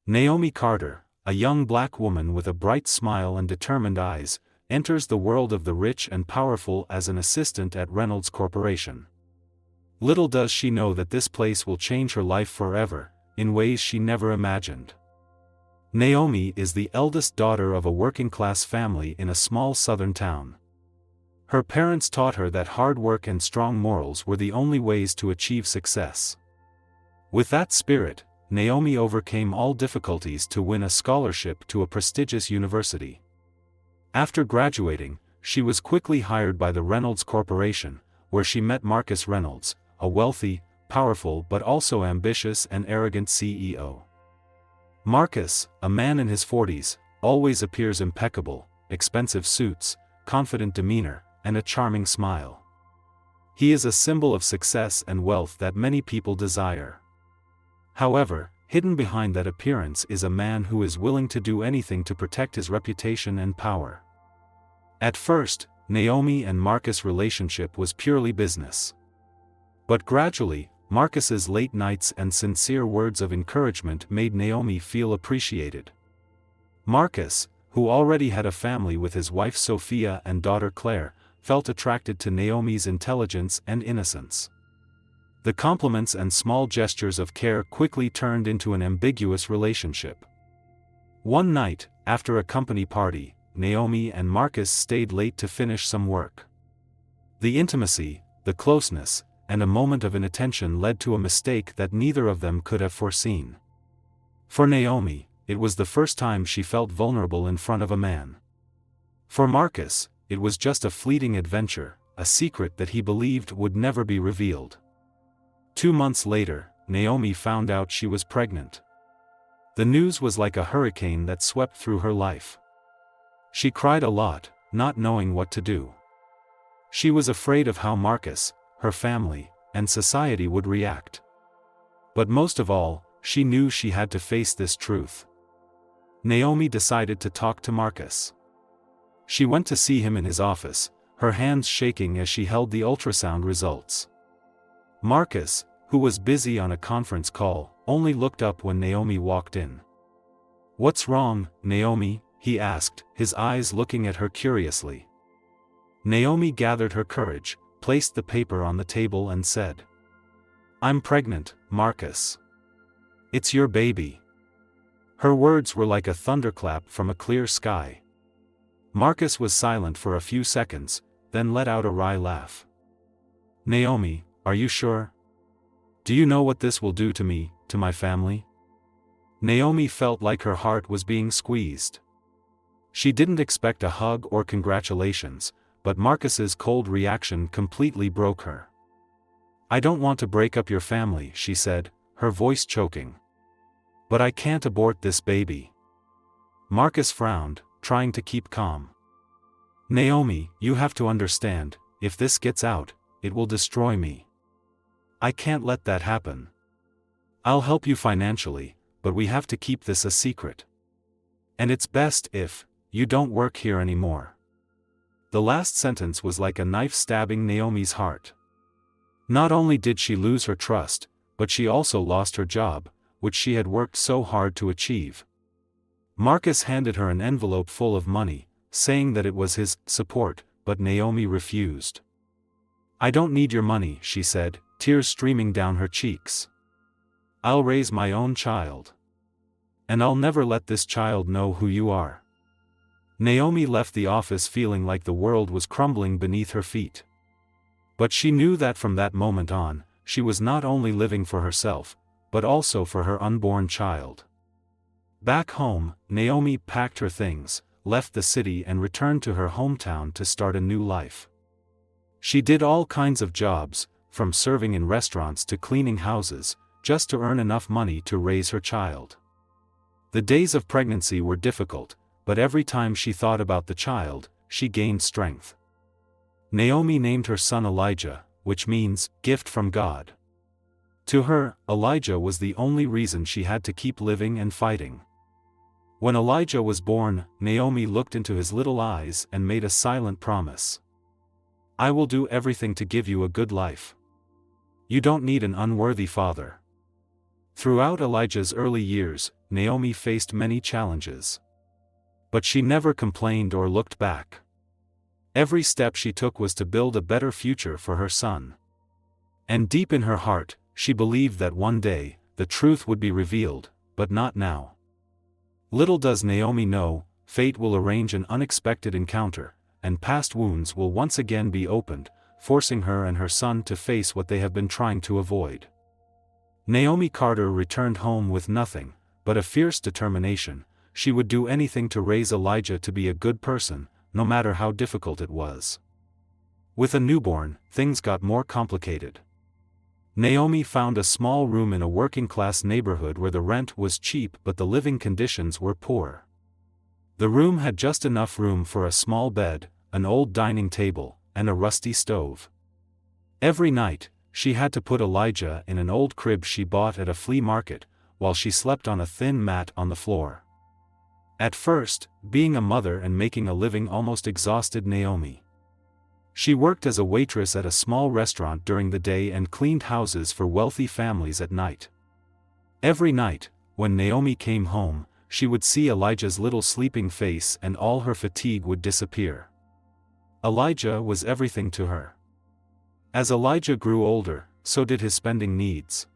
Naomi Carter, a young black woman with a bright smile and determined eyes, enters the world of the rich and powerful as an assistant at Reynolds Corporation. Little does she know that this place will change her life forever, in ways she never imagined. Naomi is the eldest daughter of a working-class family in a small southern town. Her parents taught her that hard work and strong morals were the only ways to achieve success. With that spirit, Naomi overcame all difficulties to win a scholarship to a prestigious university. After graduating, she was quickly hired by the Reynolds Corporation, where she met Marcus Reynolds, a wealthy, powerful but also ambitious and arrogant CEO. Marcus, a man in his 40s, always appears impeccable, expensive suits, confident demeanor, and a charming smile. He is a symbol of success and wealth that many people desire. However, hidden behind that appearance is a man who is willing to do anything to protect his reputation and power. At first, Naomi and Marcus' relationship was purely business. But gradually, Marcus's late nights and sincere words of encouragement made Naomi feel appreciated. Marcus, who already had a family with his wife Sophia and daughter Claire, felt attracted to Naomi's intelligence and innocence. The compliments and small gestures of care quickly turned into an ambiguous relationship. One night, after a company party, Naomi and Marcus stayed late to finish some work. The intimacy, the closeness, and a moment of inattention led to a mistake that neither of them could have foreseen. For Naomi, it was the first time she felt vulnerable in front of a man. For Marcus, it was just a fleeting adventure, a secret that he believed would never be revealed. 2 months later, Naomi found out she was pregnant. The news was like a hurricane that swept through her life. She cried a lot, not knowing what to do. She was afraid of how Marcus, her family, and society would react. But most of all, she knew she had to face this truth. Naomi decided to talk to Marcus. She went to see him in his office, her hands shaking as she held the ultrasound results. Marcus, who was busy on a conference call, only looked up when Naomi walked in. "What's wrong, Naomi?" he asked, his eyes looking at her curiously. Naomi gathered her courage, placed the paper on the table and said, "I'm pregnant, Marcus. It's your baby." Her words were like a thunderclap from a clear sky. Marcus was silent for a few seconds, then let out a wry laugh. "Naomi, are you sure? Do you know what this will do to me, to my family?" Naomi felt like her heart was being squeezed. She didn't expect a hug or congratulations, but Marcus's cold reaction completely broke her. "I don't want to break up your family," she said, her voice choking. "But I can't abort this baby." Marcus frowned, trying to keep calm. "Naomi, you have to understand, if this gets out, it will destroy me. I can't let that happen. I'll help you financially, but we have to keep this a secret. And it's best if you don't work here anymore." The last sentence was like a knife stabbing Naomi's heart. Not only did she lose her trust, but she also lost her job, which she had worked so hard to achieve. Marcus handed her an envelope full of money, saying that it was his support, but Naomi refused. "I don't need your money," she said, tears streaming down her cheeks. "I'll raise my own child. And I'll never let this child know who you are." Naomi left the office feeling like the world was crumbling beneath her feet. But she knew that from that moment on, she was not only living for herself, but also for her unborn child. Back home, Naomi packed her things, left the city and returned to her hometown to start a new life. She did all kinds of jobs, from serving in restaurants to cleaning houses, just to earn enough money to raise her child. The days of pregnancy were difficult, but every time she thought about the child, she gained strength. Naomi named her son Elijah, which means, gift from God. To her, Elijah was the only reason she had to keep living and fighting. When Elijah was born, Naomi looked into his little eyes and made a silent promise. "I will do everything to give you a good life. You don't need an unworthy father." Throughout Elijah's early years, Naomi faced many challenges. But she never complained or looked back. Every step she took was to build a better future for her son. And deep in her heart, she believed that one day, the truth would be revealed, but not now. Little does Naomi know, fate will arrange an unexpected encounter, and past wounds will once again be opened, forcing her and her son to face what they have been trying to avoid. Naomi Carter returned home with nothing but a fierce determination. She would do anything to raise Elijah to be a good person, no matter how difficult it was. With a newborn, things got more complicated. Naomi found a small room in a working-class neighborhood where the rent was cheap but the living conditions were poor. The room had just enough room for a small bed, an old dining table, and a rusty stove. Every night, she had to put Elijah in an old crib she bought at a flea market, while she slept on a thin mat on the floor. At first, being a mother and making a living almost exhausted Naomi. She worked as a waitress at a small restaurant during the day and cleaned houses for wealthy families at night. Every night, when Naomi came home, she would see Elijah's little sleeping face and all her fatigue would disappear. Elijah was everything to her. As Elijah grew older, so did his spending needs.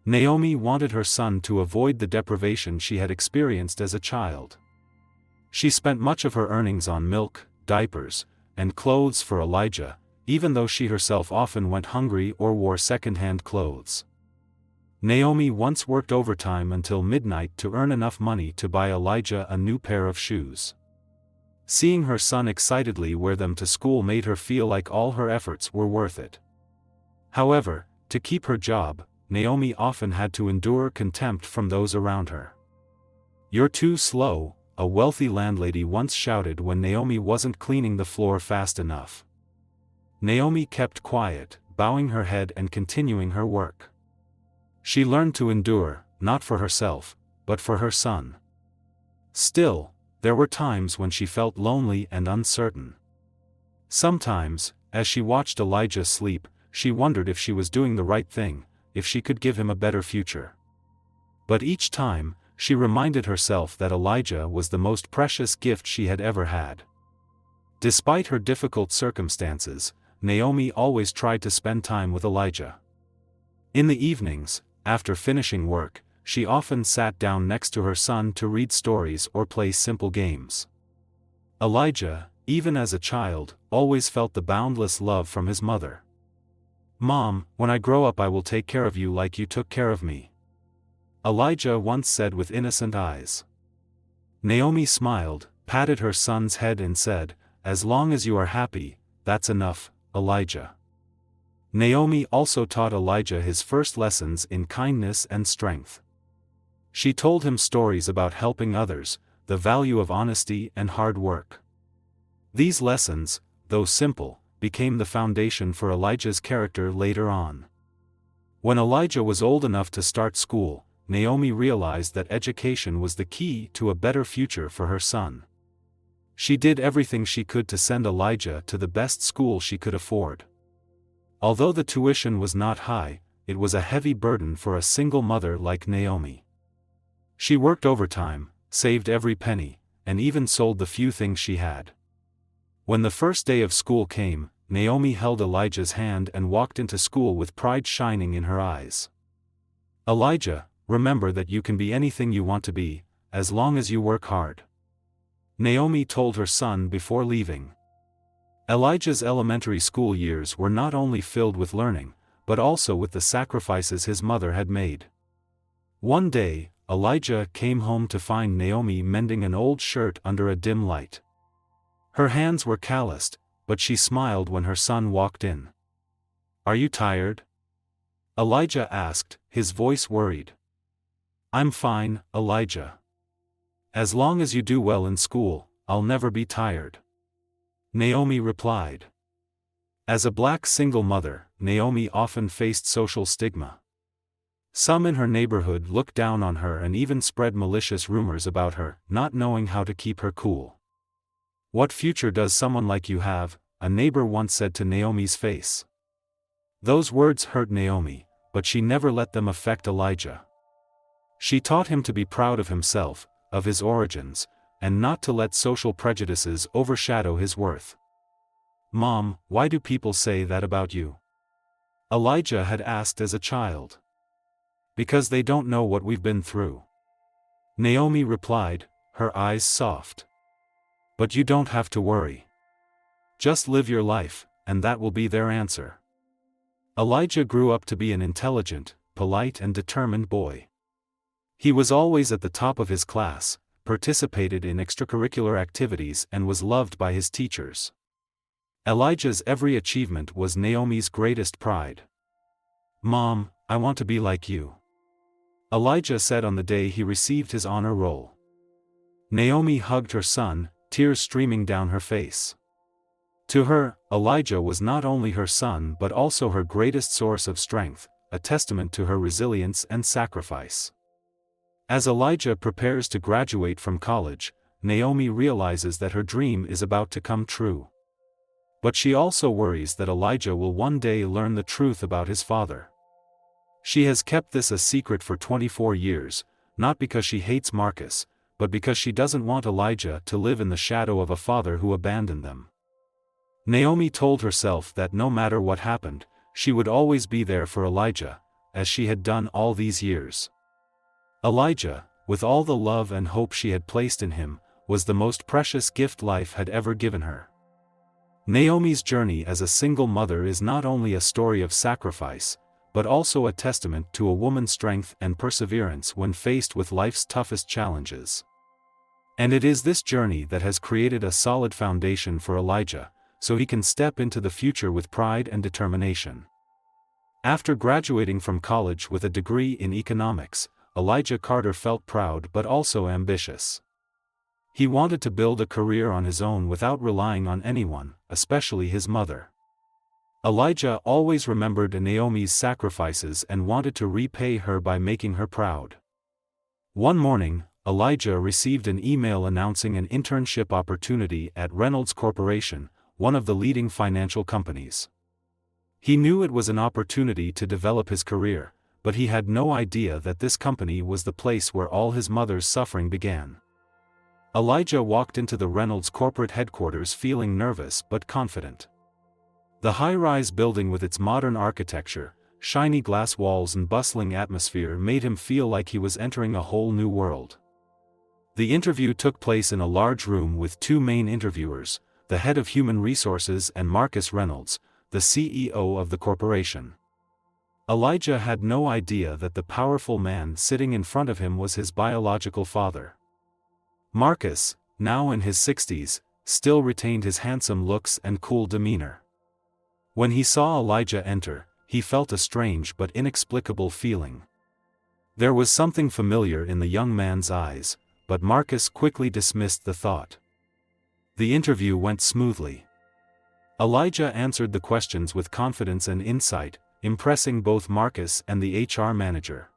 Naomi wanted her son to avoid the deprivation she had experienced as a child. She spent much of her earnings on milk, diapers, and clothes for Elijah, even though she herself often went hungry or wore second-hand clothes. Naomi once worked overtime until midnight to earn enough money to buy Elijah a new pair of shoes. Seeing her son excitedly wear them to school made her feel like all her efforts were worth it. However, to keep her job, Naomi often had to endure contempt from those around her. "You're too slow," a wealthy landlady once shouted when Naomi wasn't cleaning the floor fast enough. Naomi kept quiet, bowing her head and continuing her work. She learned to endure, not for herself, but for her son. Still, there were times when she felt lonely and uncertain. Sometimes, as she watched Elijah sleep, she wondered if she was doing the right thing, if she could give him a better future. But each time, she reminded herself that Elijah was the most precious gift she had ever had. Despite her difficult circumstances, Naomi always tried to spend time with Elijah. In the evenings, after finishing work, she often sat down next to her son to read stories or play simple games. Elijah, even as a child, always felt the boundless love from his mother. "Mom, when I grow up I will take care of you like you took care of me," Elijah once said with innocent eyes. Naomi smiled, patted her son's head and said, "As long as you are happy, that's enough, Elijah." Naomi also taught Elijah his first lessons in kindness and strength. She told him stories about helping others, the value of honesty and hard work. These lessons, though simple, became the foundation for Elijah's character later on. When Elijah was old enough to start school, Naomi realized that education was the key to a better future for her son. She did everything she could to send Elijah to the best school she could afford. Although the tuition was not high, it was a heavy burden for a single mother like Naomi. She worked overtime, saved every penny, and even sold the few things she had. When the first day of school came, Naomi held Elijah's hand and walked into school with pride shining in her eyes. "Elijah, remember that you can be anything you want to be, as long as you work hard," Naomi told her son before leaving. Elijah's elementary school years were not only filled with learning, but also with the sacrifices his mother had made. One day, Elijah came home to find Naomi mending an old shirt under a dim light. Her hands were calloused, but she smiled when her son walked in. "Are you tired?" Elijah asked, his voice worried. "I'm fine, Elijah. As long as you do well in school, I'll never be tired," Naomi replied. As a black single mother, Naomi often faced social stigma. Some in her neighborhood looked down on her and even spread malicious rumors about her, not knowing how to keep her cool. "What future does someone like you have?" a neighbor once said to Naomi's face. Those words hurt Naomi, but she never let them affect Elijah. She taught him to be proud of himself, of his origins, and not to let social prejudices overshadow his worth. "Mom, why do people say that about you?" Elijah had asked as a child. "Because they don't know what we've been through," Naomi replied, her eyes soft. "But you don't have to worry. Just live your life, and that will be their answer." Elijah grew up to be an intelligent, polite and determined boy. He was always at the top of his class, participated in extracurricular activities and was loved by his teachers. Elijah's every achievement was Naomi's greatest pride. "Mom, I want to be like you," Elijah said on the day he received his honor roll. Naomi hugged her son, tears streaming down her face. To her, Elijah was not only her son but also her greatest source of strength, a testament to her resilience and sacrifice. As Elijah prepares to graduate from college, Naomi realizes that her dream is about to come true. But she also worries that Elijah will one day learn the truth about his father. She has kept this a secret for 24 years, not because she hates Marcus, but because she doesn't want Elijah to live in the shadow of a father who abandoned them. Naomi told herself that no matter what happened, she would always be there for Elijah, as she had done all these years. Elijah, with all the love and hope she had placed in him, was the most precious gift life had ever given her. Naomi's journey as a single mother is not only a story of sacrifice, but also a testament to a woman's strength and perseverance when faced with life's toughest challenges. And it is this journey that has created a solid foundation for Elijah, so he can step into the future with pride and determination. After graduating from college with a degree in economics, Elijah Carter felt proud but also ambitious. He wanted to build a career on his own without relying on anyone, especially his mother. Elijah always remembered Naomi's sacrifices and wanted to repay her by making her proud. One morning, Elijah received an email announcing an internship opportunity at Reynolds Corporation, one of the leading financial companies. He knew it was an opportunity to develop his career, but he had no idea that this company was the place where all his mother's suffering began. Elijah walked into the Reynolds corporate headquarters feeling nervous but confident. The high-rise building with its modern architecture, shiny glass walls and bustling atmosphere made him feel like he was entering a whole new world. The interview took place in a large room with two main interviewers, the head of human resources and Marcus Reynolds, the CEO of the corporation. Elijah had no idea that the powerful man sitting in front of him was his biological father. Marcus, now in his 60s, still retained his handsome looks and cool demeanor. When he saw Elijah enter, he felt a strange but inexplicable feeling. There was something familiar in the young man's eyes, but Marcus quickly dismissed the thought. The interview went smoothly. Elijah answered the questions with confidence and insight, impressing both Marcus and the HR manager.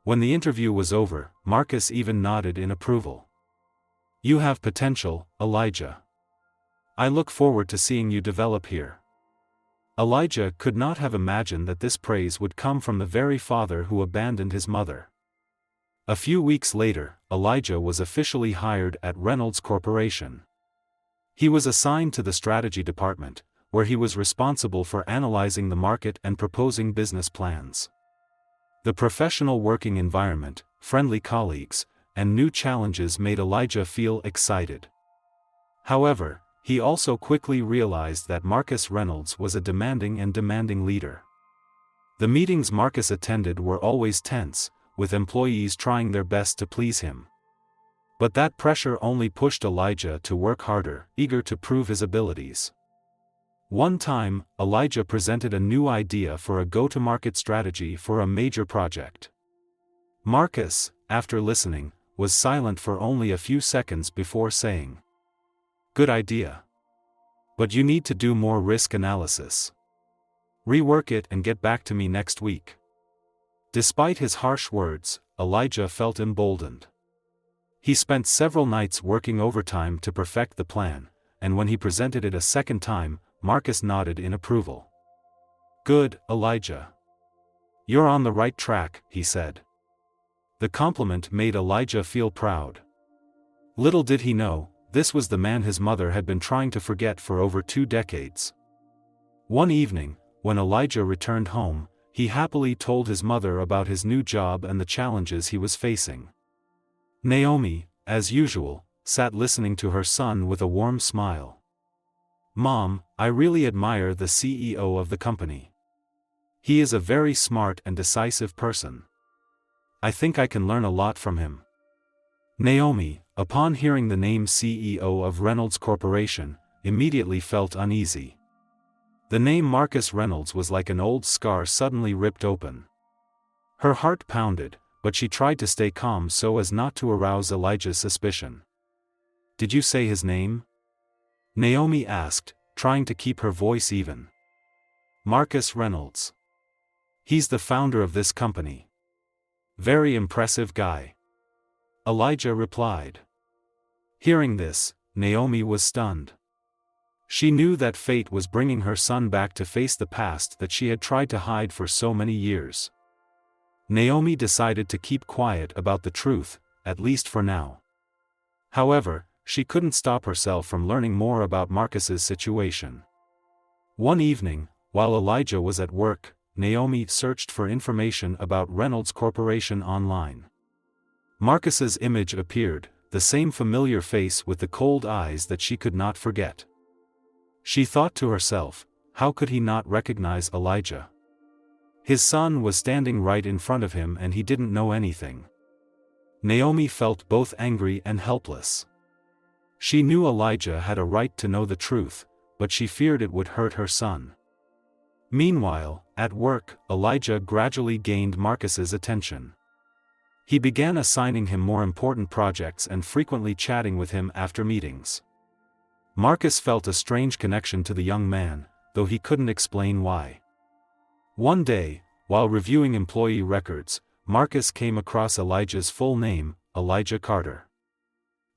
When the interview was over, Marcus even nodded in approval. "You have potential, Elijah. I look forward to seeing you develop here." Elijah could not have imagined that this praise would come from the very father who abandoned his mother. A few weeks later, Elijah was officially hired at Reynolds Corporation. He was assigned to the strategy department, where he was responsible for analyzing the market and proposing business plans. The professional working environment, friendly colleagues, and new challenges made Elijah feel excited. However, he also quickly realized that Marcus Reynolds was a demanding leader. The meetings Marcus attended were always tense, with employees trying their best to please him. But that pressure only pushed Elijah to work harder, eager to prove his abilities. One time, Elijah presented a new idea for a go-to-market strategy for a major project. Marcus, after listening, was silent for only a few seconds before saying, "Good idea. But you need to do more risk analysis. Rework it and get back to me next week." Despite his harsh words, Elijah felt emboldened. He spent several nights working overtime to perfect the plan, and when he presented it a second time, Marcus nodded in approval. "Good, Elijah. You're on the right track," he said. The compliment made Elijah feel proud. Little did he know, this was the man his mother had been trying to forget for over 2 decades. One evening, when Elijah returned home, he happily told his mother about his new job and the challenges he was facing. Naomi, as usual, sat listening to her son with a warm smile. "Mom, I really admire the CEO of the company. He is a very smart and decisive person. I think I can learn a lot from him." Naomi, upon hearing the name CEO of Reynolds Corporation, immediately felt uneasy. The name Marcus Reynolds was like an old scar suddenly ripped open. Her heart pounded, but she tried to stay calm so as not to arouse Elijah's suspicion. "Did you say his name?" Naomi asked, trying to keep her voice even. "Marcus Reynolds. He's the founder of this company. Very impressive guy," Elijah replied. Hearing this, Naomi was stunned. She knew that fate was bringing her son back to face the past that she had tried to hide for so many years. Naomi decided to keep quiet about the truth, at least for now. However, she couldn't stop herself from learning more about Marcus's situation. One evening, while Elijah was at work, Naomi searched for information about Reynolds Corporation online. Marcus's image appeared, the same familiar face with the cold eyes that she could not forget. She thought to herself, how could he not recognize Elijah? His son was standing right in front of him and he didn't know anything. Naomi felt both angry and helpless. She knew Elijah had a right to know the truth, but she feared it would hurt her son. Meanwhile, at work, Elijah gradually gained Marcus's attention. He began assigning him more important projects and frequently chatting with him after meetings. Marcus felt a strange connection to the young man, though he couldn't explain why. One day, while reviewing employee records, Marcus came across Elijah's full name, Elijah Carter.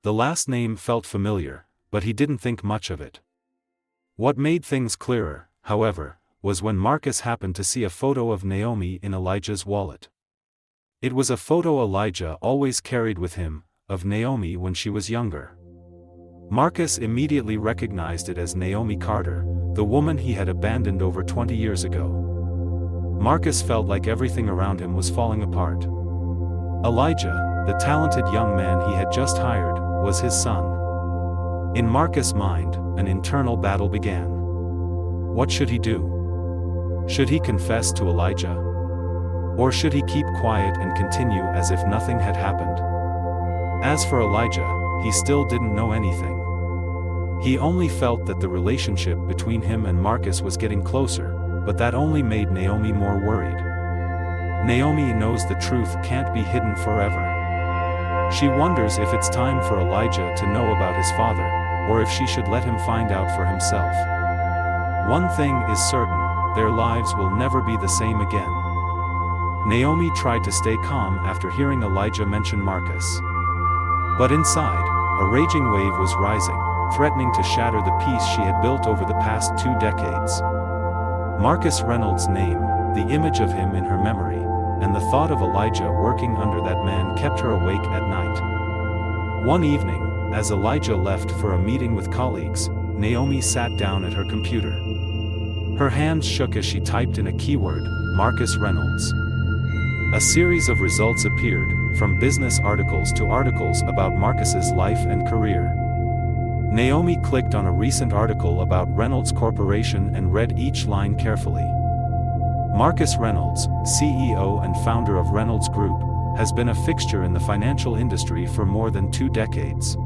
The last name felt familiar, but he didn't think much of it. What made things clearer, however, was when Marcus happened to see a photo of Naomi in Elijah's wallet. It was a photo Elijah always carried with him, of Naomi when she was younger. Marcus immediately recognized it as Naomi Carter, the woman he had abandoned over 20 years ago. Marcus felt like everything around him was falling apart. Elijah, the talented young man he had just hired, was his son. In Marcus' mind, an internal battle began. What should he do? Should he confess to Elijah? Or should he keep quiet and continue as if nothing had happened? As for Elijah, he still didn't know anything. He only felt that the relationship between him and Marcus was getting closer, but that only made Naomi more worried. Naomi knows the truth can't be hidden forever. She wonders if it's time for Elijah to know about his father, or if she should let him find out for himself. One thing is certain, their lives will never be the same again. Naomi tried to stay calm after hearing Elijah mention Marcus. But inside, a raging wave was rising, threatening to shatter the peace she had built over the past 2 decades. Marcus Reynolds' name, the image of him in her memory, and the thought of Elijah working under that man kept her awake at night. One evening, as Elijah left for a meeting with colleagues, Naomi sat down at her computer. Her hands shook as she typed in a keyword, Marcus Reynolds. A series of results appeared, from business articles to articles about Marcus's life and career. Naomi clicked on a recent article about Reynolds Corporation and read each line carefully. Marcus Reynolds, CEO and founder of Reynolds Group, has been a fixture in the financial industry for more than 2 decades.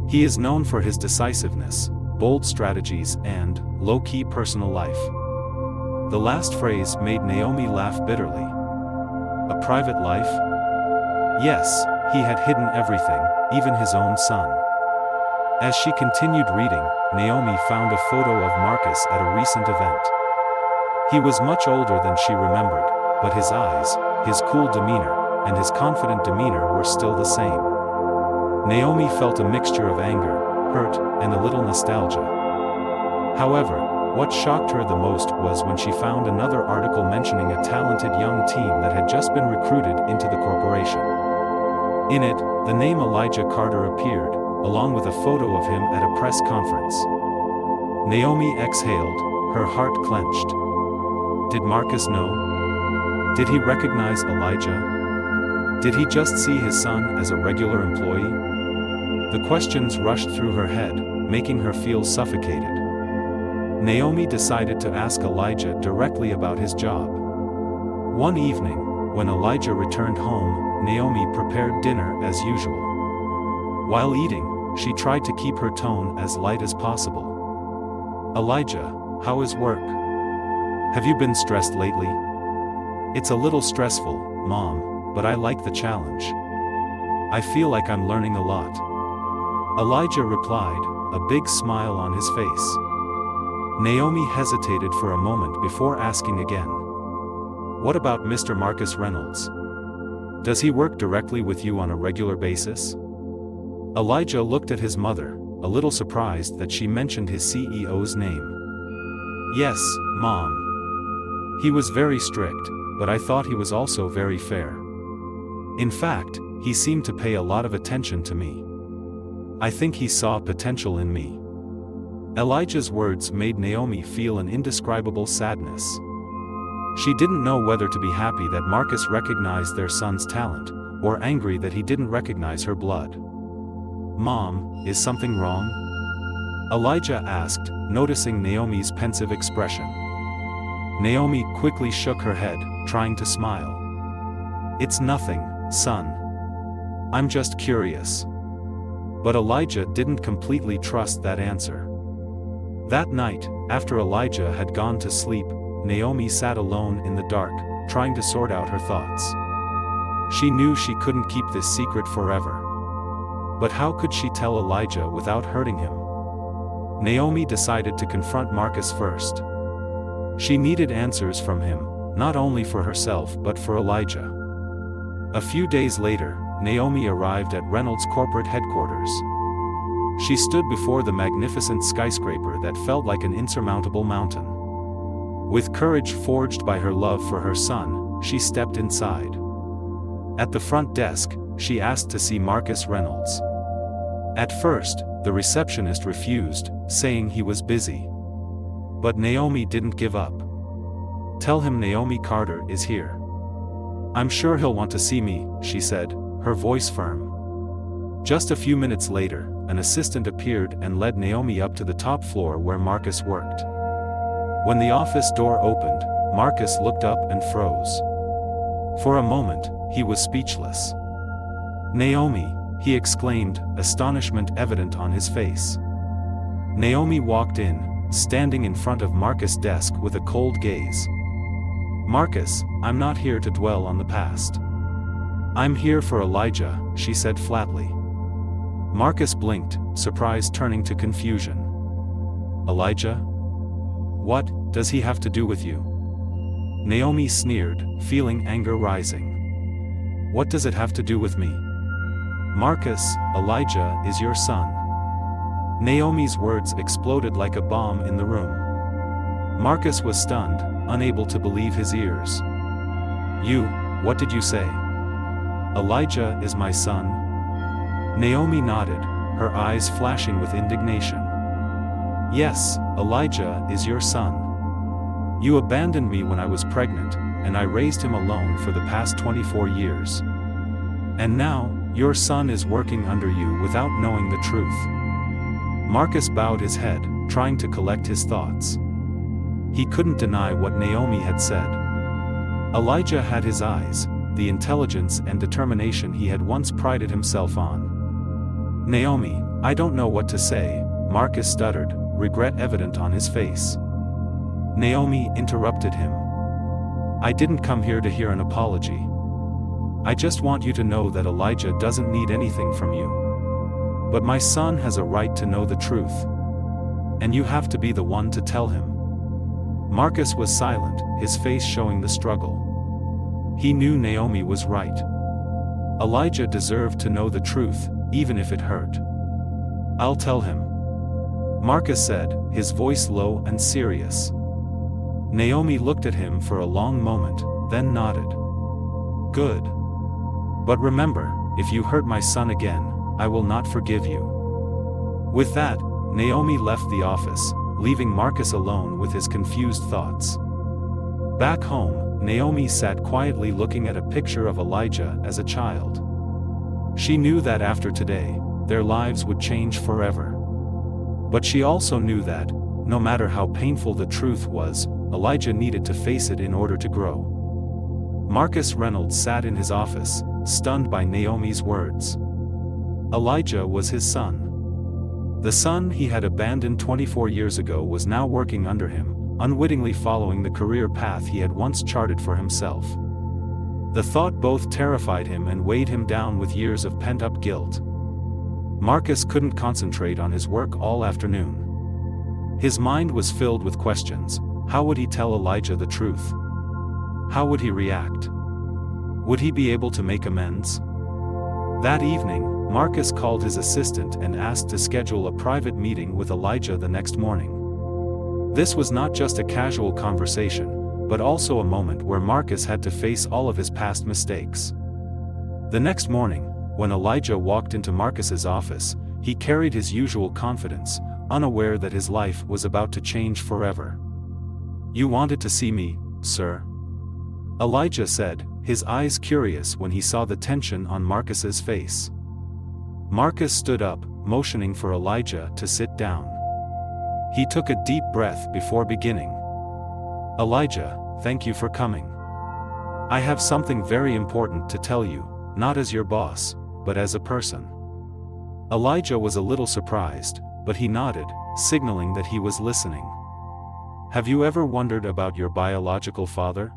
He is known for his decisiveness, bold strategies, and low-key personal life. The last phrase made Naomi laugh bitterly. A private life? Yes, he had hidden everything, even his own son. As she continued reading, Naomi found a photo of Marcus at a recent event. He was much older than she remembered, but his eyes, his cool demeanor, and his confident demeanor were still the same. Naomi felt a mixture of anger, hurt, and a little nostalgia. However, what shocked her the most was when she found another article mentioning a talented young team that had just been recruited into the corporation. In it, the name Elijah Carter appeared, along with a photo of him at a press conference. Naomi exhaled, her heart clenched. Did Marcus know? Did he recognize Elijah? Did he just see his son as a regular employee? The questions rushed through her head, making her feel suffocated. Naomi decided to ask Elijah directly about his job. One evening, when Elijah returned home, Naomi prepared dinner as usual. While eating, she tried to keep her tone as light as possible. Elijah, how is work? Have you been stressed lately? It's a little stressful, Mom, but I like the challenge. I feel like I'm learning a lot. Elijah replied, a big smile on his face. Naomi hesitated for a moment before asking again. What about Mr. Marcus Reynolds? Does he work directly with you on a regular basis? Elijah looked at his mother, a little surprised that she mentioned his CEO's name. Yes, Mom. He was very strict, but I thought he was also very fair. In fact, he seemed to pay a lot of attention to me. I think he saw potential in me. Elijah's words made Naomi feel an indescribable sadness. She didn't know whether to be happy that Marcus recognized their son's talent, or angry that he didn't recognize her blood. Mom, is something wrong? Elijah asked, noticing Naomi's pensive expression. Naomi quickly shook her head, trying to smile. It's nothing, son. I'm just curious. But Elijah didn't completely trust that answer. That night, after Elijah had gone to sleep, Naomi sat alone in the dark, trying to sort out her thoughts. She knew she couldn't keep this secret forever. But how could she tell Elijah without hurting him? Naomi decided to confront Marcus first. She needed answers from him, not only for herself but for Elijah. A few days later, Naomi arrived at Reynolds' corporate headquarters. She stood before the magnificent skyscraper that felt like an insurmountable mountain. With courage forged by her love for her son, she stepped inside. At the front desk, she asked to see Marcus Reynolds. At first, the receptionist refused, saying he was busy. But Naomi didn't give up. Tell him Naomi Carter is here. I'm sure he'll want to see me, she said, her voice firm. Just a few minutes later, an assistant appeared and led Naomi up to the top floor where Marcus worked. When the office door opened, Marcus looked up and froze. For a moment, he was speechless. Naomi, he exclaimed, astonishment evident on his face. Naomi walked in, standing in front of Marcus' desk with a cold gaze. Marcus, I'm not here to dwell on the past. I'm here for Elijah, she said flatly. Marcus blinked, surprise turning to confusion. Elijah? What does he have to do with you? Naomi sneered, feeling anger rising. What does it have to do with me? Marcus, Elijah is your son. Naomi's words exploded like a bomb in the room. Marcus was stunned, unable to believe his ears. You, what did you say? Elijah is my son? Naomi nodded, her eyes flashing with indignation. Yes, Elijah is your son. You abandoned me when I was pregnant, and I raised him alone for the past 24 years. And now, your son is working under you without knowing the truth. Marcus bowed his head, trying to collect his thoughts. He couldn't deny what Naomi had said. Elijah had his eyes, the intelligence and determination he had once prided himself on. Naomi, I don't know what to say, Marcus stuttered, regret evident on his face. Naomi interrupted him. I didn't come here to hear an apology. I just want you to know that Elijah doesn't need anything from you. But my son has a right to know the truth. And you have to be the one to tell him. Marcus was silent, his face showing the struggle. He knew Naomi was right. Elijah deserved to know the truth, even if it hurt. I'll tell him. Marcus said, his voice low and serious. Naomi looked at him for a long moment, then nodded. Good. But remember, "If you hurt my son again, I will not forgive you." With that, Naomi left the office, leaving Marcus alone with his confused thoughts. Back home, Naomi sat quietly looking at a picture of Elijah as a child. She knew that after today, their lives would change forever. But she also knew that, no matter how painful the truth was, Elijah needed to face it in order to grow. Marcus Reynolds sat in his office, stunned by Naomi's words. Elijah was his son. The son he had abandoned 24 years ago was now working under him, unwittingly following the career path he had once charted for himself. The thought both terrified him and weighed him down with years of pent-up guilt. Marcus couldn't concentrate on his work all afternoon. His mind was filled with questions. How would he tell Elijah the truth? How would he react? Would he be able to make amends? That evening, Marcus called his assistant and asked to schedule a private meeting with Elijah the next morning. This was not just a casual conversation, but also a moment where Marcus had to face all of his past mistakes. The next morning, when Elijah walked into Marcus's office, he carried his usual confidence, unaware that his life was about to change forever. "You wanted to see me, sir?" Elijah said, his eyes curious when he saw the tension on Marcus's face. Marcus stood up, motioning for Elijah to sit down. He took a deep breath before beginning. "Elijah, thank you for coming. I have something very important to tell you, not as your boss, but as a person." Elijah was a little surprised, but he nodded, signaling that he was listening. "Have you ever wondered about your biological father?"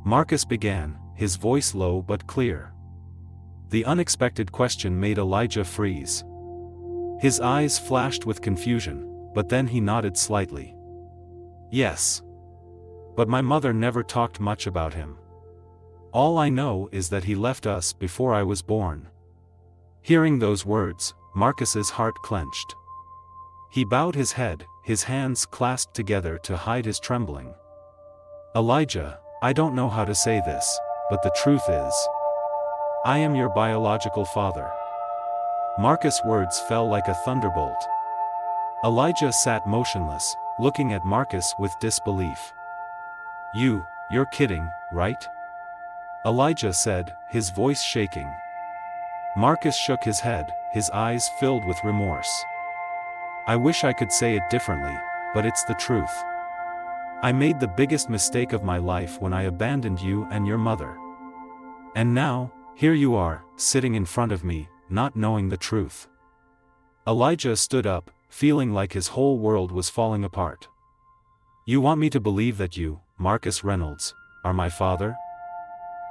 Marcus began, his voice low but clear. The unexpected question made Elijah freeze. His eyes flashed with confusion, but then he nodded slightly. "Yes. But my mother never talked much about him. All I know is that he left us before I was born." Hearing those words, Marcus's heart clenched. He bowed his head, his hands clasped together to hide his trembling. "Elijah, I don't know how to say this, but the truth is, I am your biological father." Marcus' words fell like a thunderbolt. Elijah sat motionless, looking at Marcus with disbelief. You're kidding, right?" Elijah said, his voice shaking. Marcus shook his head, his eyes filled with remorse. "I wish I could say it differently, but it's the truth. I made the biggest mistake of my life when I abandoned you and your mother. And now, here you are, sitting in front of me, not knowing the truth." Elijah stood up, feeling like his whole world was falling apart. "You want me to believe that you, Marcus Reynolds, are my father?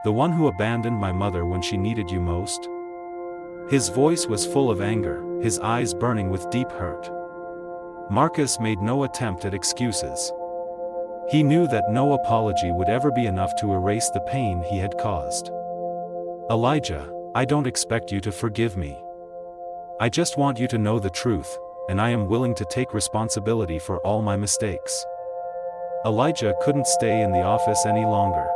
The one who abandoned my mother when she needed you most?" His voice was full of anger, his eyes burning with deep hurt. Marcus made no attempt at excuses. He knew that no apology would ever be enough to erase the pain he had caused. "Elijah, I don't expect you to forgive me. I just want you to know the truth, and I am willing to take responsibility for all my mistakes." Elijah couldn't stay in the office any longer.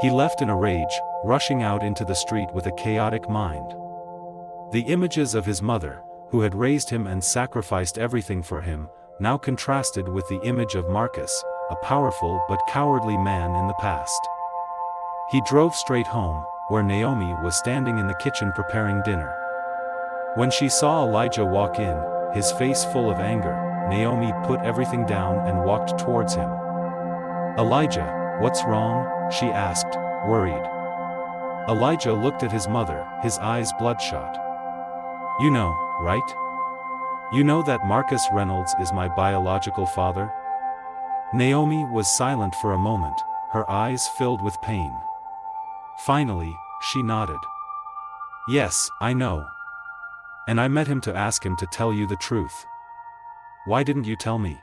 He left in a rage, rushing out into the street with a chaotic mind. The images of his mother, who had raised him and sacrificed everything for him, now contrasted with the image of Marcus, a powerful but cowardly man in the past. He drove straight home, where Naomi was standing in the kitchen preparing dinner. When she saw Elijah walk in, his face full of anger, Naomi put everything down and walked towards him. "Elijah, what's wrong?" she asked, worried. Elijah looked at his mother, his eyes bloodshot. "You know, right? You know that Marcus Reynolds is my biological father?" Naomi was silent for a moment, her eyes filled with pain. Finally, she nodded. "Yes, I know. And I met him to ask him to tell you the truth. Why didn't you tell me?"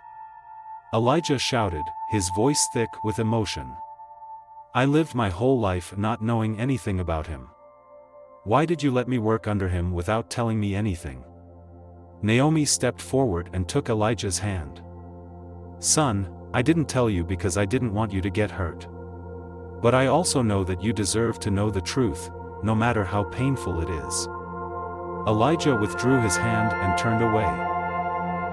Elijah shouted, his voice thick with emotion. "I lived my whole life not knowing anything about him. Why did you let me work under him without telling me anything?" Naomi stepped forward and took Elijah's hand. "Son, I didn't tell you because I didn't want you to get hurt. But I also know that you deserve to know the truth, no matter how painful it is. Elijah withdrew his hand and turned away.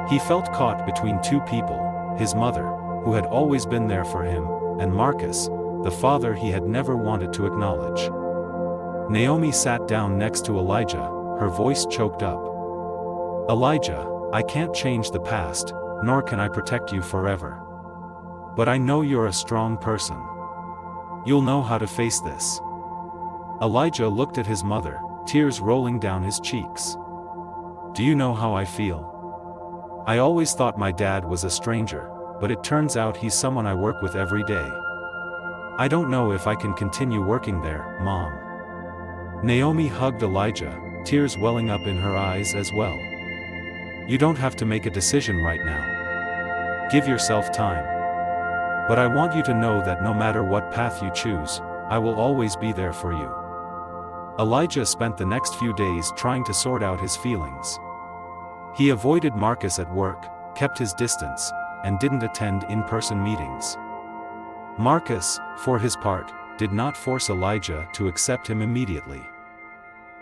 He felt caught between two people, his mother, who had always been there for him, and Marcus, the father he had never wanted to acknowledge. Naomi sat down next to Elijah, her voice choked up. "Elijah, I can't change the past, nor can I protect you forever. But I know you're a strong person. You'll know how to face this." Elijah looked at his mother, tears rolling down his cheeks. "Do you know how I feel? I always thought my dad was a stranger, but it turns out he's someone I work with every day. I don't know if I can continue working there, Mom." Naomi hugged Elijah, tears welling up in her eyes as well. "You don't have to make a decision right now. Give yourself time. But I want you to know that no matter what path you choose, I will always be there for you." Elijah spent the next few days trying to sort out his feelings. He avoided Marcus at work, kept his distance, and didn't attend in-person meetings. Marcus, for his part, did not force Elijah to accept him immediately.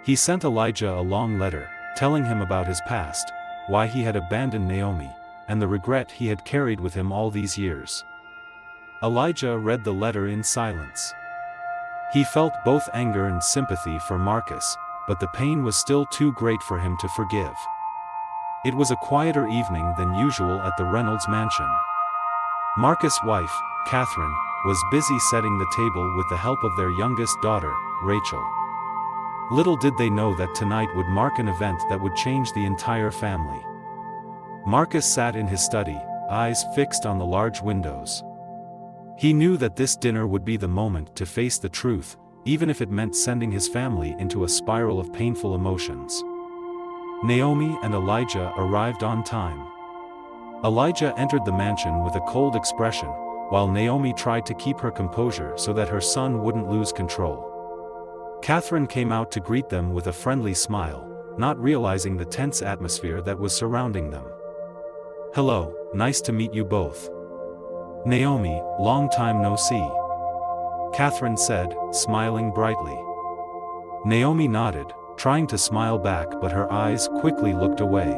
He sent Elijah a long letter, telling him about his past, why he had abandoned Naomi, and the regret he had carried with him all these years. Elijah read the letter in silence. He felt both anger and sympathy for Marcus, but the pain was still too great for him to forgive. It was a quieter evening than usual at the Reynolds mansion. Marcus' wife, Catherine, was busy setting the table with the help of their youngest daughter, Rachel. Little did they know that tonight would mark an event that would change the entire family. Marcus sat in his study, eyes fixed on the large windows. He knew that this dinner would be the moment to face the truth, even if it meant sending his family into a spiral of painful emotions. Naomi and Elijah arrived on time. Elijah entered the mansion with a cold expression, while Naomi tried to keep her composure so that her son wouldn't lose control. Catherine came out to greet them with a friendly smile, not realizing the tense atmosphere that was surrounding them. "Hello, nice to meet you both. Naomi, long time no see," Catherine said, smiling brightly. Naomi nodded, trying to smile back, but her eyes quickly looked away.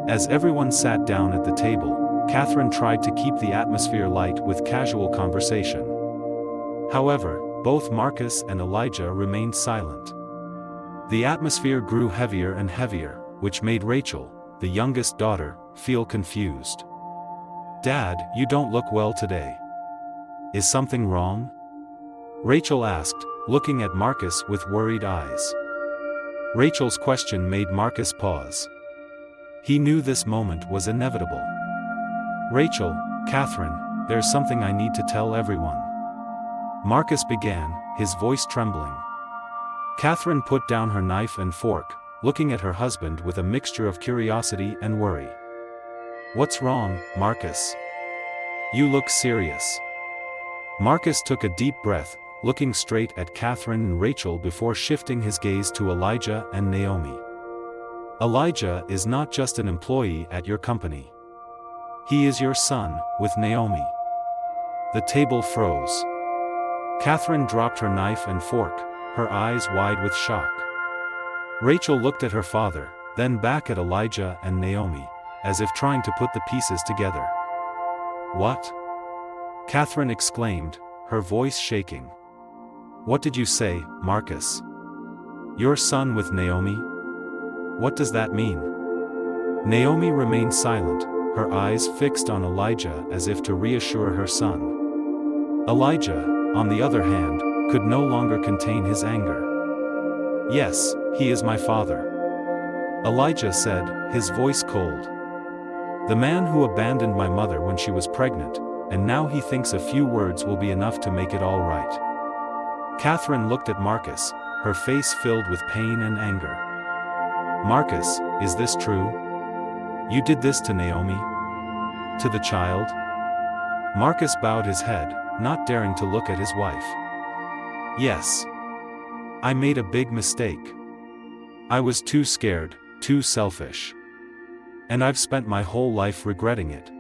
As everyone sat down at the table, Catherine tried to keep the atmosphere light with casual conversation. However, both Marcus and Elijah remained silent. The atmosphere grew heavier and heavier, which made Rachel, the youngest daughter, feel confused. "Dad, you don't look well today. Is something wrong?" Rachel asked, looking at Marcus with worried eyes. Rachel's question made Marcus pause. He knew this moment was inevitable. "Rachel, Catherine, there's something I need to tell everyone," Marcus began, his voice trembling. Catherine put down her knife and fork, looking at her husband with a mixture of curiosity and worry. "What's wrong, Marcus? You look serious." Marcus took a deep breath, looking straight at Catherine and Rachel before shifting his gaze to Elijah and Naomi. "Elijah is not just an employee at your company. He is your son," with Naomi. The table froze. Catherine dropped her knife and fork, her eyes wide with shock. Rachel looked at her father, then back at Elijah and Naomi, as if trying to put the pieces together. "What?" Catherine exclaimed, her voice shaking. "What did you say, Marcus? Your son with Naomi? What does that mean?" Naomi remained silent, her eyes fixed on Elijah as if to reassure her son. Elijah, on the other hand, could no longer contain his anger. "Yes, he is my father," Elijah said, his voice cold. "The man who abandoned my mother when she was pregnant, and now he thinks a few words will be enough to make it all right." Catherine looked at Marcus, her face filled with pain and anger. "Marcus, is this true? You did this to Naomi? To the child?" Marcus bowed his head, not daring to look at his wife. "Yes. I made a big mistake. I was too scared, too selfish. And I've spent my whole life regretting it."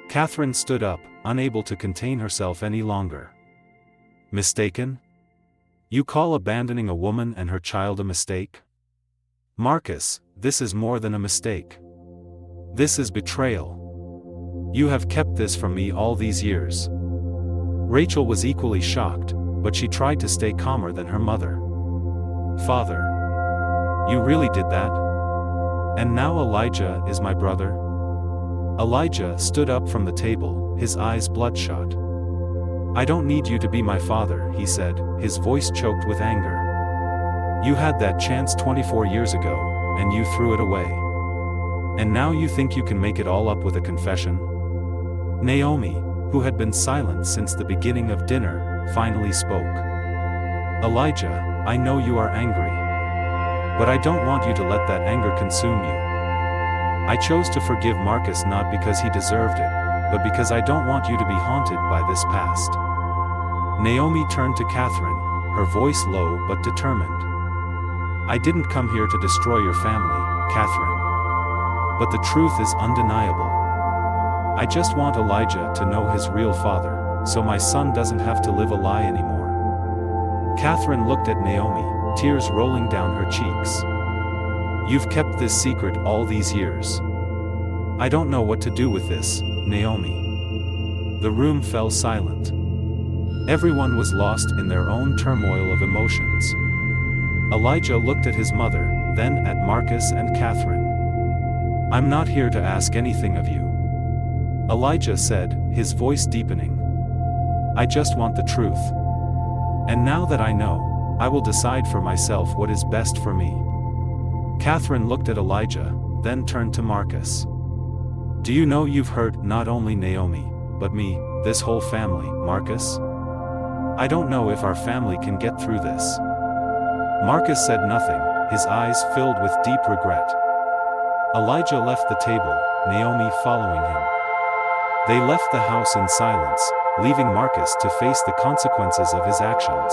Catherine stood up, unable to contain herself any longer. "Mistaken? You call abandoning a woman and her child a mistake? Marcus, this is more than a mistake. This is betrayal. You have kept this from me all these years. Rachel was equally shocked, but she tried to stay calmer than her mother. Father, you really did that? And now Elijah is my brother? Elijah stood up from the table, his eyes bloodshot. I don't need you to be my father, he said, his voice choked with anger. You had that chance 24 years ago, and you threw it away. And now you think you can make it all up with a confession? Naomi, who had been silent since the beginning of dinner, finally spoke. Elijah, I know you are angry. But I don't want you to let that anger consume you. I chose to forgive Marcus not because he deserved it, but because I don't want you to be haunted by this past. Naomi turned to Catherine, her voice low but determined. I didn't come here to destroy your family, Catherine. But the truth is undeniable. I just want Elijah to know his real father, so my son doesn't have to live a lie anymore. Catherine looked at Naomi, tears rolling down her cheeks. You've kept this secret all these years. I don't know what to do with this, Naomi. The room fell silent. Everyone was lost in their own turmoil of emotions. Elijah looked at his mother, then at Marcus and Catherine. I'm not here to ask anything of you, Elijah said, his voice deepening. I just want the truth. And now that I know, I will decide for myself what is best for me. Catherine looked at Elijah, then turned to Marcus. Do you know you've hurt not only Naomi, but me, this whole family, Marcus? I don't know if our family can get through this. Marcus said nothing, his eyes filled with deep regret. Elijah left the table, Naomi following him. They left the house in silence, leaving Marcus to face the consequences of his actions.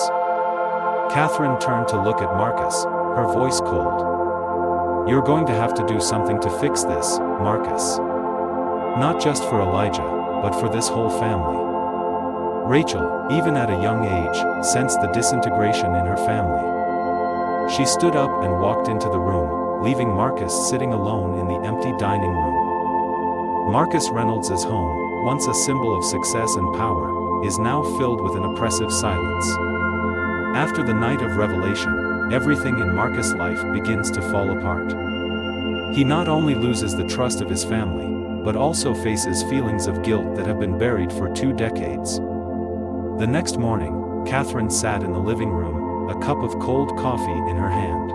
Catherine turned to look at Marcus, her voice cold. You're going to have to do something to fix this, Marcus. Not just for Elijah, but for this whole family. Rachel, even at a young age, sensed the disintegration in her family. She stood up and walked into the room, leaving Marcus sitting alone in the empty dining room. Marcus Reynolds' home, once a symbol of success and power, is now filled with an oppressive silence. After the night of revelation, everything in Marcus' life begins to fall apart. He not only loses the trust of his family, but also faces feelings of guilt that have been buried for 2 decades. The next morning, Catherine sat in the living room, a cup of cold coffee in her hand.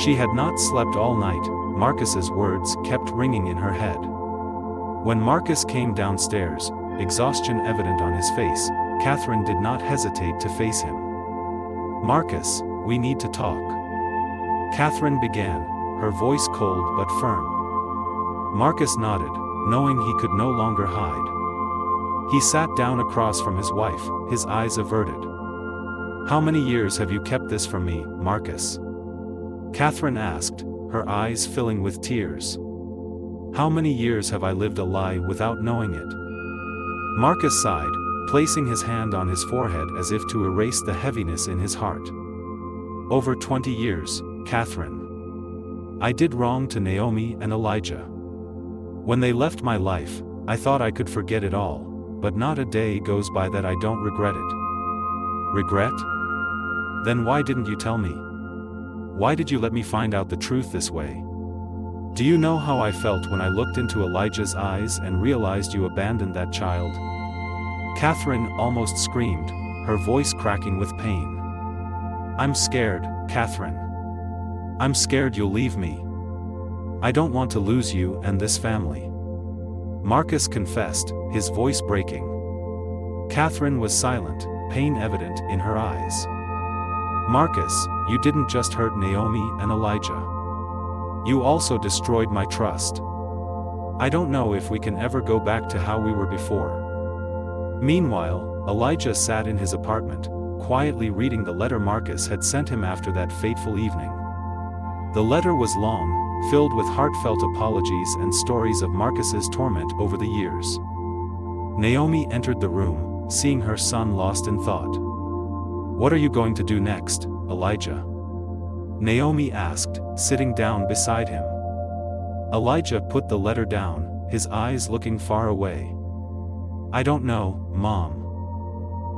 She had not slept all night, Marcus's words kept ringing in her head. When Marcus came downstairs, exhaustion evident on his face, Catherine did not hesitate to face him. Marcus, we need to talk. Catherine began, her voice cold but firm. Marcus nodded, knowing he could no longer hide. He sat down across from his wife, his eyes averted. How many years have you kept this from me, Marcus? Catherine asked, her eyes filling with tears. How many years have I lived a lie without knowing it? Marcus sighed, placing his hand on his forehead as if to erase the heaviness in his heart. Over 20 years, Catherine. I did wrong to Naomi and Elijah. When they left my life, I thought I could forget it all, but not a day goes by that I don't regret it. Regret? Then why didn't you tell me? Why did you let me find out the truth this way? Do you know how I felt when I looked into Elijah's eyes and realized you abandoned that child? Catherine almost screamed, her voice cracking with pain. I'm scared, Catherine. I'm scared you'll leave me. I don't want to lose you and this family. Marcus confessed, his voice breaking. Catherine was silent, pain evident in her eyes. Marcus, you didn't just hurt Naomi and Elijah. You also destroyed my trust. I don't know if we can ever go back to how we were before. Meanwhile, Elijah sat in his apartment, quietly reading the letter Marcus had sent him after that fateful evening. The letter was long, filled with heartfelt apologies and stories of Marcus's torment over the years. Naomi entered the room, seeing her son lost in thought. "What are you going to do next, Elijah?" Naomi asked, sitting down beside him. Elijah put the letter down, his eyes looking far away. "I don't know, Mom.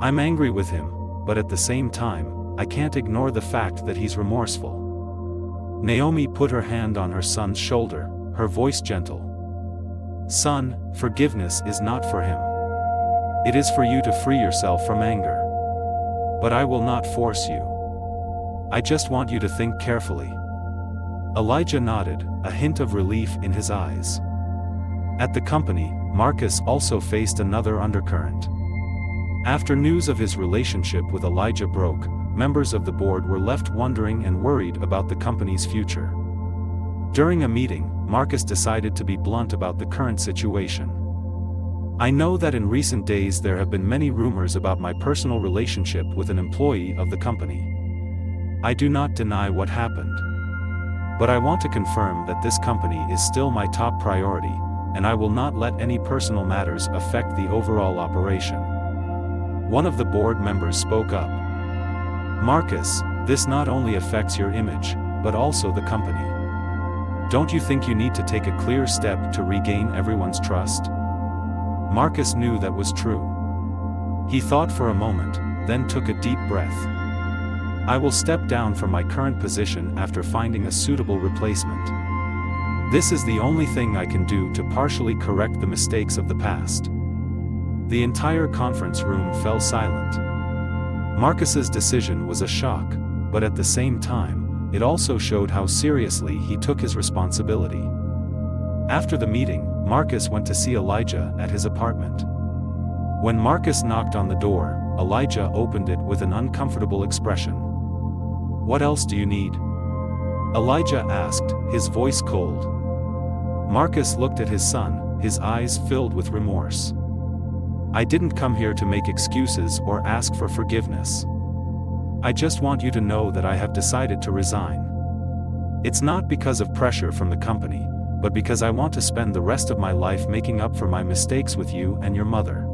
I'm angry with him, but at the same time, I can't ignore the fact that he's remorseful." Naomi put her hand on her son's shoulder, her voice gentle. "Son, forgiveness is not for him. It is for you to free yourself from anger. But I will not force you. I just want you to think carefully." Elijah nodded, a hint of relief in his eyes. At the company, Marcus also faced another undercurrent. After news of his relationship with Elijah broke, members of the board were left wondering and worried about the company's future. During a meeting, Marcus decided to be blunt about the current situation. "I know that in recent days there have been many rumors about my personal relationship with an employee of the company. I do not deny what happened. But I want to confirm that this company is still my top priority, and I will not let any personal matters affect the overall operation." One of the board members spoke up. "Marcus, this not only affects your image, but also the company. Don't you think you need to take a clear step to regain everyone's trust?" Marcus knew that was true. He thought for a moment, then took a deep breath. "I will step down from my current position after finding a suitable replacement. This is the only thing I can do to partially correct the mistakes of the past." The entire conference room fell silent. Marcus's decision was a shock, but at the same time, it also showed how seriously he took his responsibility. After the meeting, Marcus went to see Elijah at his apartment. When Marcus knocked on the door, Elijah opened it with an uncomfortable expression. "What else do you need?" Elijah asked, his voice cold. Marcus looked at his son, his eyes filled with remorse. "I didn't come here to make excuses or ask for forgiveness. I just want you to know that I have decided to resign. It's not because of pressure from the company, but because I want to spend the rest of my life making up for my mistakes with you and your mother."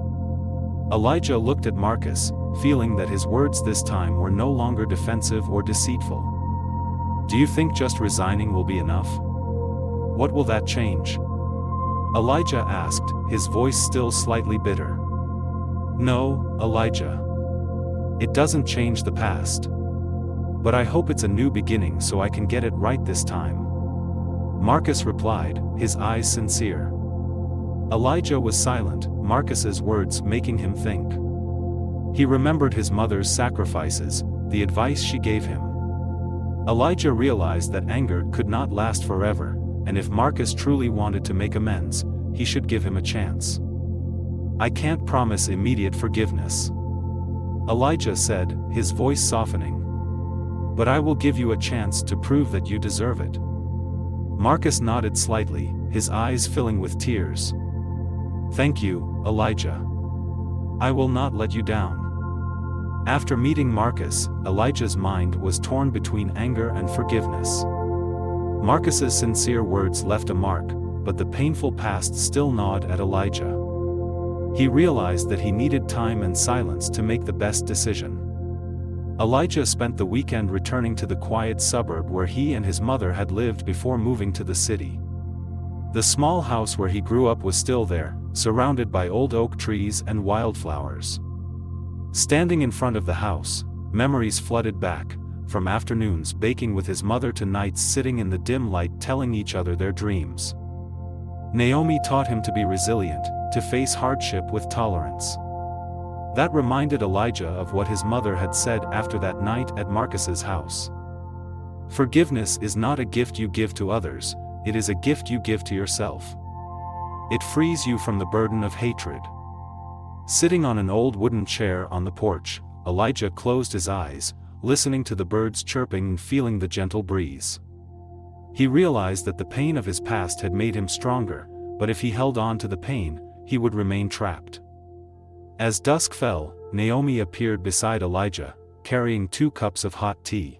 Elijah looked at Marcus, feeling that his words this time were no longer defensive or deceitful. "Do you think just resigning will be enough? What will that change?" Elijah asked, his voice still slightly bitter. "No, Elijah. It doesn't change the past. But I hope it's a new beginning so I can get it right this time." Marcus replied, his eyes sincere. Elijah was silent, Marcus's words making him think. He remembered his mother's sacrifices, the advice she gave him. Elijah realized that anger could not last forever, and if Marcus truly wanted to make amends, he should give him a chance. "I can't promise immediate forgiveness," Elijah said, his voice softening. "But I will give you a chance to prove that you deserve it." Marcus nodded slightly, his eyes filling with tears. "Thank you, Elijah. I will not let you down." After meeting Marcus, Elijah's mind was torn between anger and forgiveness. Marcus's sincere words left a mark, but the painful past still gnawed at Elijah. He realized that he needed time and silence to make the best decision. Elijah spent the weekend returning to the quiet suburb where he and his mother had lived before moving to the city. The small house where he grew up was still there, surrounded by old oak trees and wildflowers. Standing in front of the house, memories flooded back, from afternoons baking with his mother to nights sitting in the dim light telling each other their dreams. Naomi taught him to be resilient, to face hardship with tolerance. That reminded Elijah of what his mother had said after that night at Marcus's house. "Forgiveness is not a gift you give to others, it is a gift you give to yourself. It frees you from the burden of hatred." Sitting on an old wooden chair on the porch, Elijah closed his eyes, listening to the birds chirping and feeling the gentle breeze. He realized that the pain of his past had made him stronger, but if he held on to the pain, he would remain trapped. As dusk fell, Naomi appeared beside Elijah, carrying 2 cups of hot tea.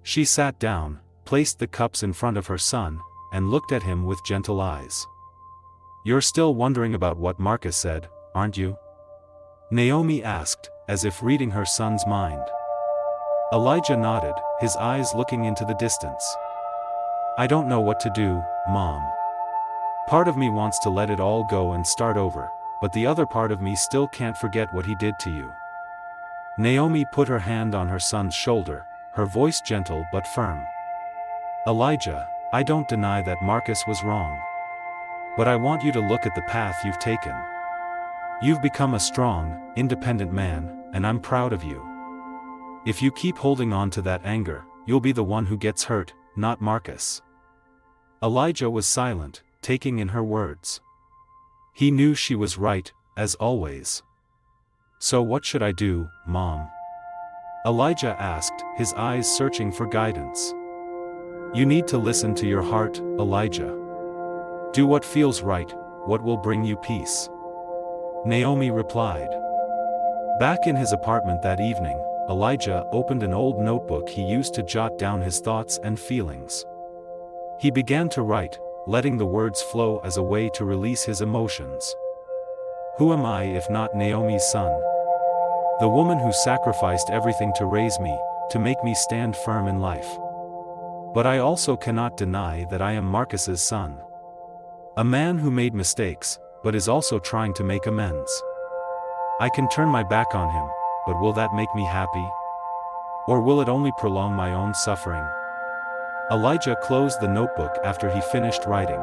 She sat down, placed the cups in front of her son, and looked at him with gentle eyes. "You're still wondering about what Marcus said, aren't you?" Naomi asked, as if reading her son's mind. Elijah nodded, his eyes looking into the distance. I don't know what to do, Mom. Part of me wants to let it all go and start over, but the other part of me still can't forget what he did to you. Naomi put her hand on her son's shoulder, her voice gentle but firm. Elijah, I don't deny that Marcus was wrong. But I want you to look at the path you've taken. You've become a strong, independent man, and I'm proud of you. If you keep holding on to that anger, you'll be the one who gets hurt, not Marcus. Elijah was silent, taking in her words. He knew she was right, as always. So what should I do, Mom? Elijah asked, his eyes searching for guidance. You need to listen to your heart, Elijah. Do what feels right, what will bring you peace. Naomi replied. Back in his apartment that evening, Elijah opened an old notebook he used to jot down his thoughts and feelings. He began to write, letting the words flow as a way to release his emotions. Who am I if not Naomi's son? The woman who sacrificed everything to raise me, to make me stand firm in life. But I also cannot deny that I am Marcus's son. A man who made mistakes, but is also trying to make amends. I can turn my back on him, but will that make me happy? Or will it only prolong my own suffering? Elijah closed the notebook after he finished writing.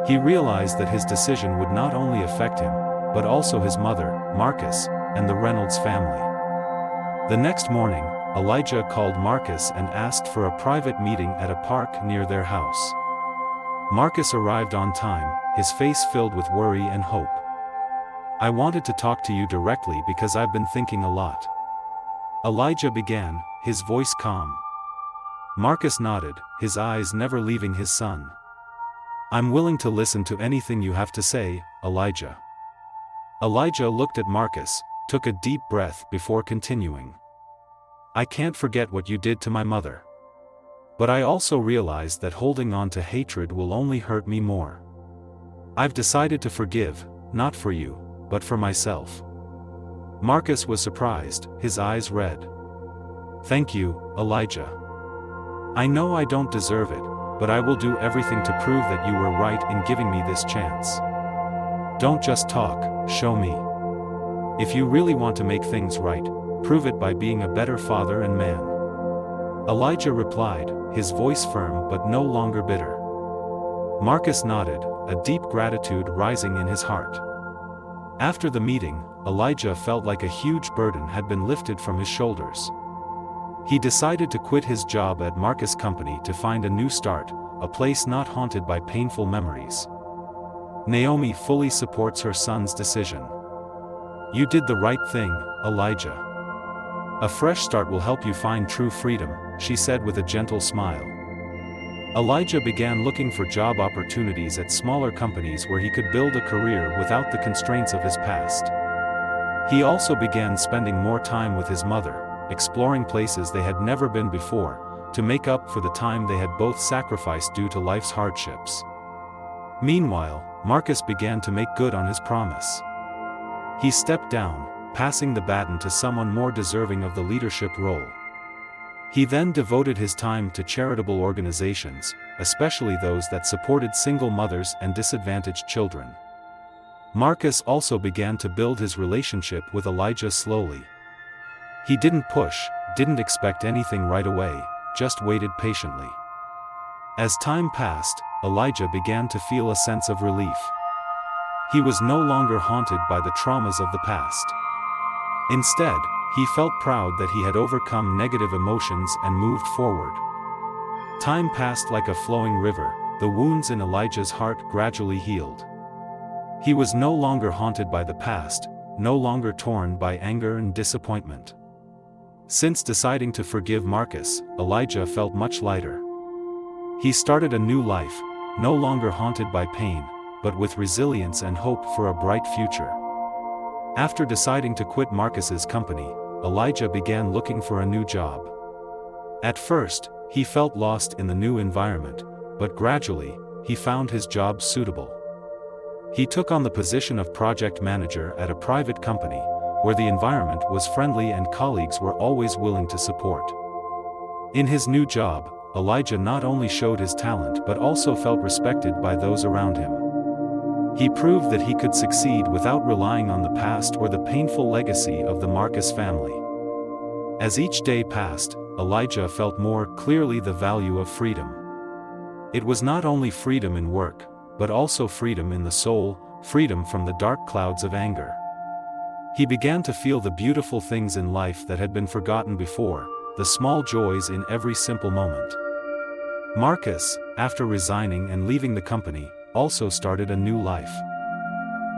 He realized that his decision would not only affect him, but also his mother, Marcus, and the Reynolds family. The next morning, Elijah called Marcus and asked for a private meeting at a park near their house. Marcus arrived on time, his face filled with worry and hope. I wanted to talk to you directly because I've been thinking a lot. Elijah began, his voice calm. Marcus nodded, his eyes never leaving his son. I'm willing to listen to anything you have to say, Elijah. Elijah looked at Marcus, took a deep breath before continuing. I can't forget what you did to my mother. But I also realize that holding on to hatred will only hurt me more. I've decided to forgive, not for you, but for myself. Marcus was surprised, his eyes red. Thank you, Elijah. I know I don't deserve it, but I will do everything to prove that you were right in giving me this chance. Don't just talk, show me. If you really want to make things right, prove it by being a better father and man. Elijah replied, his voice firm but no longer bitter. Marcus nodded, a deep gratitude rising in his heart. After the meeting, Elijah felt like a huge burden had been lifted from his shoulders. He decided to quit his job at Marcus' company to find a new start, a place not haunted by painful memories. Naomi fully supports her son's decision. You did the right thing, Elijah. A fresh start will help you find true freedom, she said with a gentle smile. Elijah began looking for job opportunities at smaller companies where he could build a career without the constraints of his past. He also began spending more time with his mother, exploring places they had never been before, to make up for the time they had both sacrificed due to life's hardships. Meanwhile, Marcus began to make good on his promise. He stepped down, passing the baton to someone more deserving of the leadership role. He then devoted his time to charitable organizations, especially those that supported single mothers and disadvantaged children. Marcus also began to build his relationship with Elijah slowly. He didn't push, didn't expect anything right away, just waited patiently. As time passed, Elijah began to feel a sense of relief. He was no longer haunted by the traumas of the past. Instead, he felt proud that he had overcome negative emotions and moved forward. Time passed like a flowing river, the wounds in Elijah's heart gradually healed. He was no longer haunted by the past, no longer torn by anger and disappointment. Since deciding to forgive Marcus, Elijah felt much lighter. He started a new life, no longer haunted by pain, but with resilience and hope for a bright future. After deciding to quit Marcus's company, Elijah began looking for a new job. At first, he felt lost in the new environment, but gradually, he found his job suitable. He took on the position of project manager at a private company, where the environment was friendly and colleagues were always willing to support. In his new job, Elijah not only showed his talent but also felt respected by those around him. He proved that he could succeed without relying on the past or the painful legacy of the Marcus family. As each day passed, Elijah felt more clearly the value of freedom. It was not only freedom in work, but also freedom in the soul, freedom from the dark clouds of anger. He began to feel the beautiful things in life that had been forgotten before, the small joys in every simple moment. Marcus, after resigning and leaving the company, also started a new life.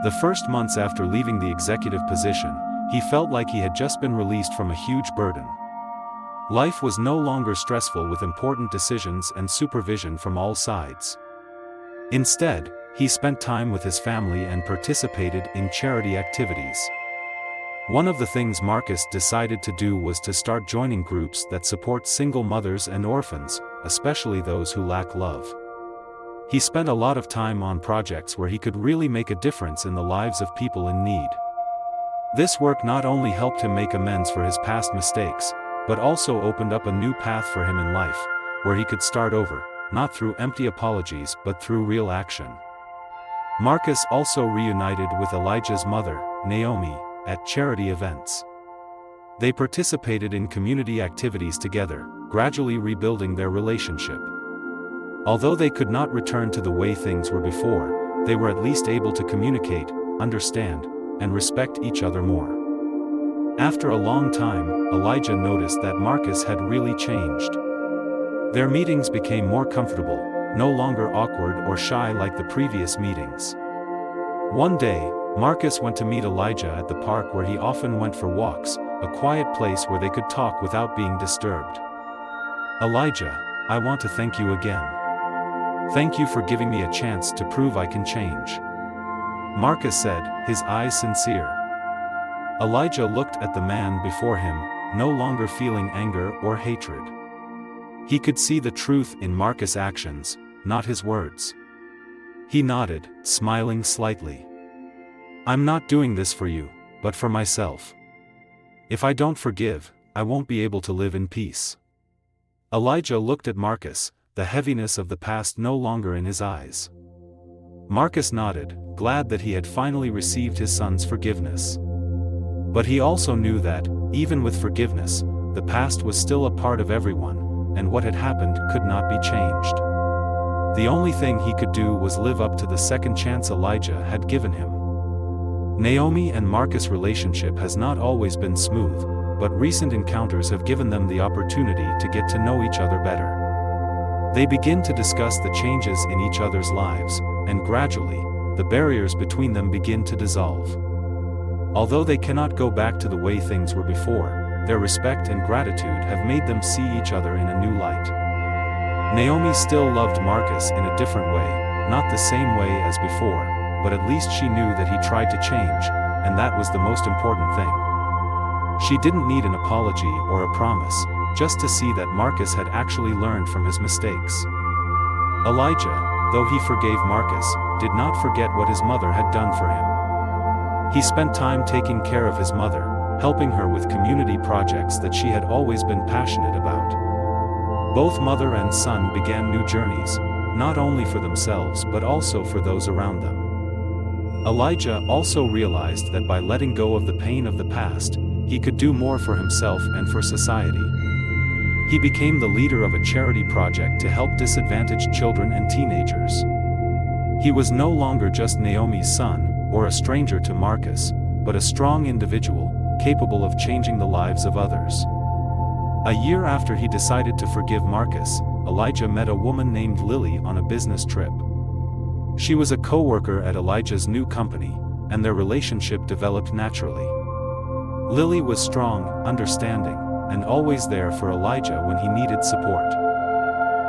The first months after leaving the executive position, he felt like he had just been released from a huge burden. Life was no longer stressful with important decisions and supervision from all sides. Instead, he spent time with his family and participated in charity activities. One of the things Marcus decided to do was to start joining groups that support single mothers and orphans, especially those who lack love. He spent a lot of time on projects where he could really make a difference in the lives of people in need. This work not only helped him make amends for his past mistakes, but also opened up a new path for him in life, where he could start over, not through empty apologies but through real action. Marcus also reunited with Elijah's mother, Naomi, at charity events. They participated in community activities together, gradually rebuilding their relationship. Although they could not return to the way things were before, they were at least able to communicate, understand, and respect each other more. After a long time, Elijah noticed that Marcus had really changed. Their meetings became more comfortable, no longer awkward or shy like the previous meetings. One day, Marcus went to meet Elijah at the park where he often went for walks, a quiet place where they could talk without being disturbed. "Elijah, I want to thank you again. Thank you for giving me a chance to prove I can change," Marcus said, his eyes sincere. Elijah looked at the man before him, no longer feeling anger or hatred. He could see the truth in Marcus' actions, not his words. He nodded, smiling slightly. "I'm not doing this for you, but for myself. If I don't forgive, I won't be able to live in peace." Elijah looked at Marcus, the heaviness of the past no longer in his eyes. Marcus nodded, glad that he had finally received his son's forgiveness. But he also knew that, even with forgiveness, the past was still a part of everyone, and what had happened could not be changed. The only thing he could do was live up to the second chance Elijah had given him. Naomi and Marcus' relationship has not always been smooth, but recent encounters have given them the opportunity to get to know each other better. They begin to discuss the changes in each other's lives, and gradually, the barriers between them begin to dissolve. Although they cannot go back to the way things were before, their respect and gratitude have made them see each other in a new light. Naomi still loved Marcus in a different way, not the same way as before, but at least she knew that he tried to change, and that was the most important thing. She didn't need an apology or a promise, just to see that Marcus had actually learned from his mistakes. Elijah, though he forgave Marcus, did not forget what his mother had done for him. He spent time taking care of his mother, helping her with community projects that she had always been passionate about. Both mother and son began new journeys, not only for themselves but also for those around them. Elijah also realized that by letting go of the pain of the past, he could do more for himself and for society. He became the leader of a charity project to help disadvantaged children and teenagers. He was no longer just Naomi's son, or a stranger to Marcus, but a strong individual, capable of changing the lives of others. A year after he decided to forgive Marcus, Elijah met a woman named Lily on a business trip. She was a co-worker at Elijah's new company, and their relationship developed naturally. Lily was strong, understanding, and always there for Elijah when he needed support.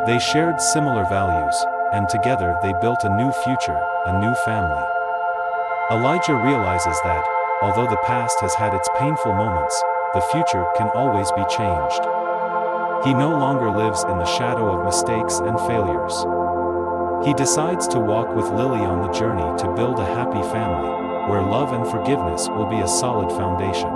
They shared similar values, and together they built a new future, a new family. Elijah realizes that, although the past has had its painful moments, the future can always be changed. He no longer lives in the shadow of mistakes and failures. He decides to walk with Lily on the journey to build a happy family, where love and forgiveness will be a solid foundation.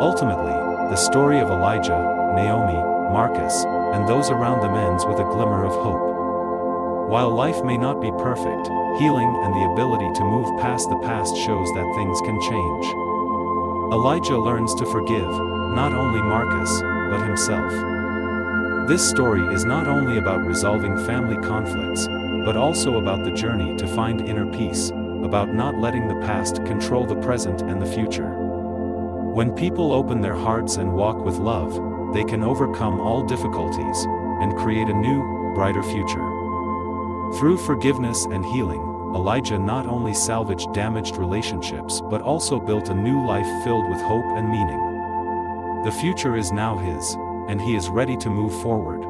Ultimately, the story of Elijah, Naomi, Marcus, and those around them ends with a glimmer of hope. While life may not be perfect, healing and the ability to move past the past shows that things can change. Elijah learns to forgive, not only Marcus, but himself. This story is not only about resolving family conflicts, but also about the journey to find inner peace, about not letting the past control the present and the future. When people open their hearts and walk with love, they can overcome all difficulties and create a new, brighter future. Through forgiveness and healing, Elijah not only salvaged damaged relationships but also built a new life filled with hope and meaning. The future is now his, and he is ready to move forward.